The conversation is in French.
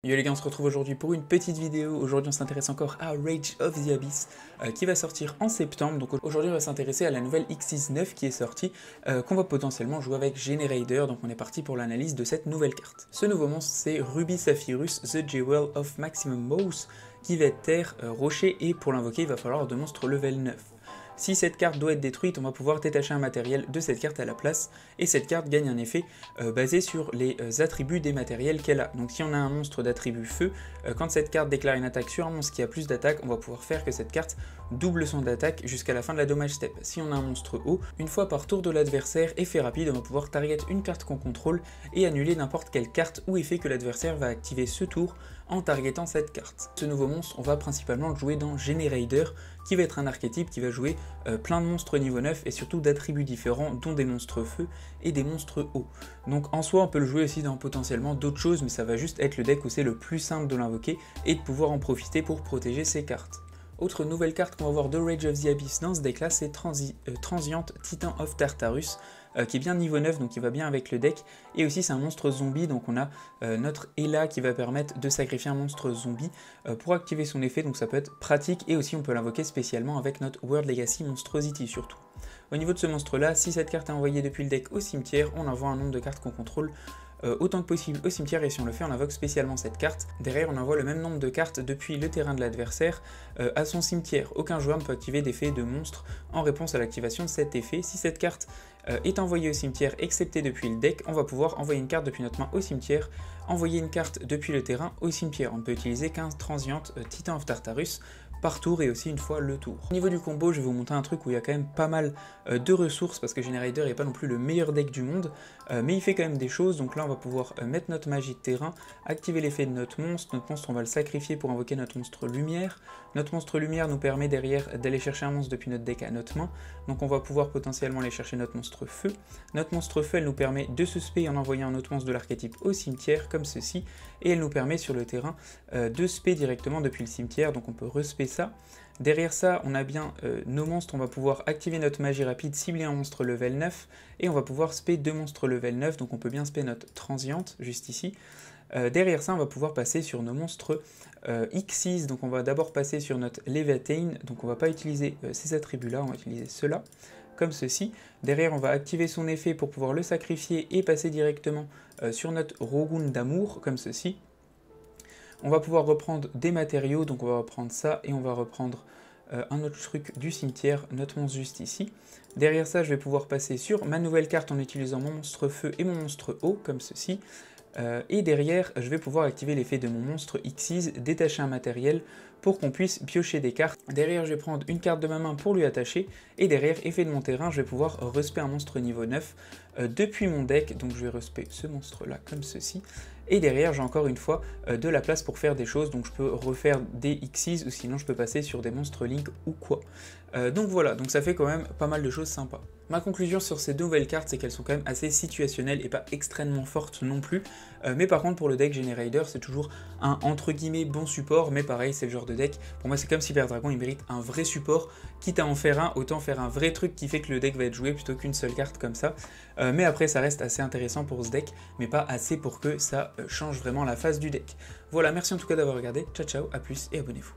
Yo les gars, on se retrouve aujourd'hui pour une petite vidéo. Aujourd'hui on s'intéresse encore à Rage of the Abyss qui va sortir en septembre. Donc aujourd'hui on va s'intéresser à la nouvelle X69 qui est sortie, qu'on va potentiellement jouer avec Generator. Donc on est parti pour l'analyse de cette nouvelle carte. Ce nouveau monstre c'est Ruby Saphirus, The Jewel of Maximum Mouse, qui va être terre, rocher, et pour l'invoquer il va falloir deux monstres level 9. Si cette carte doit être détruite, on va pouvoir détacher un matériel de cette carte à la place, et cette carte gagne un effet basé sur les attributs des matériels qu'elle a. Donc si on a un monstre d'attribut feu, quand cette carte déclare une attaque sur un monstre qui a plus d'attaque, on va pouvoir faire que cette carte double son d'attaque jusqu'à la fin de la dommage step. Si on a un monstre eau, une fois par tour de l'adversaire, effet rapide, on va pouvoir target une carte qu'on contrôle et annuler n'importe quelle carte ou effet que l'adversaire va activer ce tour en targetant cette carte. Ce nouveau monstre, on va principalement le jouer dans Generator, qui va être un archétype qui va jouer plein de monstres niveau 9 et surtout d'attributs différents, dont des monstres feu et des monstres eau. Donc en soi on peut le jouer aussi dans potentiellement d'autres choses, mais ça va juste être le deck où c'est le plus simple de l'invoquer et de pouvoir en profiter pour protéger ses cartes. Autre nouvelle carte qu'on va voir de Rage of the Abyss dans ce deck là, c'est Transient Titan of Tartarus, qui est bien niveau 9, donc qui va bien avec le deck, et aussi c'est un monstre zombie, donc on a notre Ela qui va permettre de sacrifier un monstre zombie pour activer son effet, donc ça peut être pratique, et aussi on peut l'invoquer spécialement avec notre World Legacy Monstrosity surtout. Au niveau de ce monstre là, si cette carte est envoyée depuis le deck au cimetière, on envoie un nombre de cartes qu'on contrôle autant que possible au cimetière, et si on le fait on invoque spécialement cette carte. Derrière on envoie le même nombre de cartes depuis le terrain de l'adversaire à son cimetière. Aucun joueur ne peut activer d'effet de monstre en réponse à l'activation de cet effet. Si cette carte est envoyée au cimetière excepté depuis le deck, on va pouvoir envoyer une carte depuis notre main au cimetière, envoyer une carte depuis le terrain au cimetière. On peut utiliser 15 Transient Titan of Tartarus par tour et aussi une fois le tour. Au niveau du combo, je vais vous montrer un truc où il y a quand même pas mal de ressources, parce que Generator n'est pas non plus le meilleur deck du monde, mais il fait quand même des choses. Donc là on va pouvoir mettre notre magie de terrain, activer l'effet de notre monstre on va le sacrifier pour invoquer notre monstre lumière. Notre monstre lumière nous permet derrière d'aller chercher un monstre depuis notre deck à notre main, donc on va pouvoir potentiellement aller chercher notre monstre feu. Notre monstre feu, elle nous permet de se spé en envoyant un autre monstre de l'archétype au cimetière comme ceci, et elle nous permet sur le terrain de spé directement depuis le cimetière, donc on peut respé ça. Derrière ça, on a bien nos monstres, on va pouvoir activer notre magie rapide, cibler un monstre level 9, et on va pouvoir spé deux monstres level 9, donc on peut bien spé notre Transient, juste ici. Derrière ça, on va pouvoir passer sur nos monstres Xyz, donc on va d'abord passer sur notre Leviathan, donc on va pas utiliser ces attributs-là, on va utiliser ceux-là, comme ceci. Derrière, on va activer son effet pour pouvoir le sacrifier et passer directement sur notre Rogun d'amour, comme ceci. On va pouvoir reprendre des matériaux, donc on va reprendre ça, et on va reprendre un autre truc du cimetière, notre monstre juste ici. Derrière ça, je vais pouvoir passer sur ma nouvelle carte en utilisant mon monstre feu et mon monstre eau, comme ceci. Et derrière, je vais pouvoir activer l'effet de mon monstre Xyz, détacher un matériel, pour qu'on puisse piocher des cartes. Derrière, je vais prendre une carte de ma main pour lui attacher, et derrière, effet de mon terrain, je vais pouvoir respé un monstre niveau 9 depuis mon deck, donc je vais respé ce monstre-là, comme ceci. Et derrière, j'ai encore une fois de la place pour faire des choses, donc je peux refaire des Xyz, ou sinon je peux passer sur des monstres Link ou quoi. Donc voilà, donc ça fait quand même pas mal de choses sympas. Ma conclusion sur ces nouvelles cartes, c'est qu'elles sont quand même assez situationnelles et pas extrêmement fortes non plus. Mais par contre, pour le deck Generator, c'est toujours un entre guillemets bon support, mais pareil, c'est le genre de deck. Pour moi, c'est comme si Hyper Dragon, il mérite un vrai support. Quitte à en faire un, autant faire un vrai truc qui fait que le deck va être joué plutôt qu'une seule carte comme ça. Mais après, ça reste assez intéressant pour ce deck, mais pas assez pour que ça change vraiment la face du deck. Voilà, merci en tout cas d'avoir regardé. Ciao, ciao, à plus et abonnez-vous.